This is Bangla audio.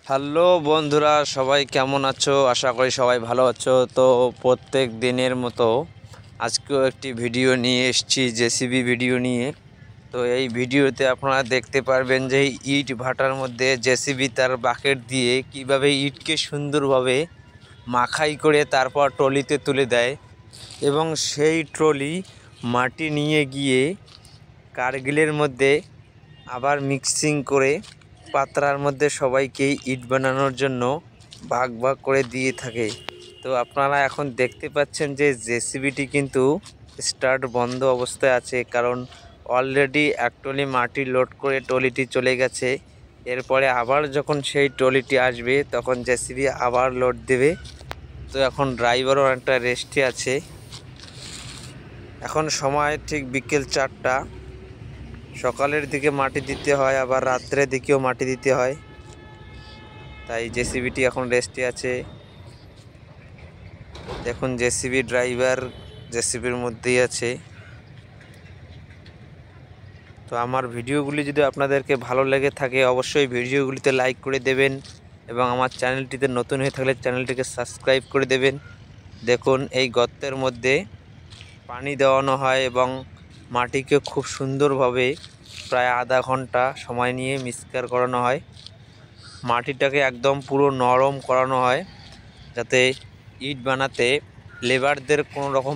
হ্যালো বন্ধুরা, সবাই কেমন আছো? আশা করি সবাই ভালো আছো। তো প্রত্যেক দিনের মতো আজকেও একটি ভিডিও নিয়ে এসেছি, জেসিবি ভিডিও নিয়ে। তো এই ভিডিওতে আপনারা দেখতে পারবেন যে ইট ভাটার মধ্যে জেসিবি তার বাকেট দিয়ে কিভাবে ইটকে সুন্দরভাবে মাখাই করে তারপর ট্রলিতে তুলে দেয় এবং সেই ট্রলি মাটি নিয়ে গিয়ে কারগিলের মধ্যে আবার মিক্সিং করে পাত্রার মধ্যে সবাইকে ইট বানানোর জন্য ভাগ ভাগ করে দিয়ে থাকে। তো আপনারা এখন দেখতে পাচ্ছেন যে জেসিবিটি কিন্তু স্টার্ট বন্ধ অবস্থায় আছে, কারণ অলরেডি এক ট্রলি মাটি লোড করে ট্রলিটি চলে গেছে। এরপরে আবার যখন সেই ট্রলিটি আসবে তখন জেসিবি আবার লোড দেবে। তো এখন ড্রাইভারও অনেকটা রেস্টে আছে। এখন সময় ঠিক বিকেল 4টা। সকালের দিকে মাটি দিতে হয়, আবার রাত্রের দিকেও মাটি দিতে হয়, তাই জেসিবিটি এখন রেস্টে আছে। দেখুন জেসিবি ড্রাইভার জেসিবির মধ্যেই আছে। তো আমার ভিডিওগুলি যদি আপনাদেরকে ভালো লেগে থাকে অবশ্যই ভিডিওগুলিতে লাইক করে দেবেন এবং আমার চ্যানেলটিতে নতুন হয়ে থাকলে চ্যানেলটিকে সাবস্ক্রাইব করে দেবেন। দেখুন এই গর্তের মধ্যে পানি দেওয়ানো হয় এবং মাটিকে খুব সুন্দরভাবে প্রায় আধা ঘন্টা সময় নিয়ে মিক্সচার করানো হয়। মাটিটাকে একদম পুরো নরম করানো হয় যাতে ইট বানাতে লেবারদের কোনো রকম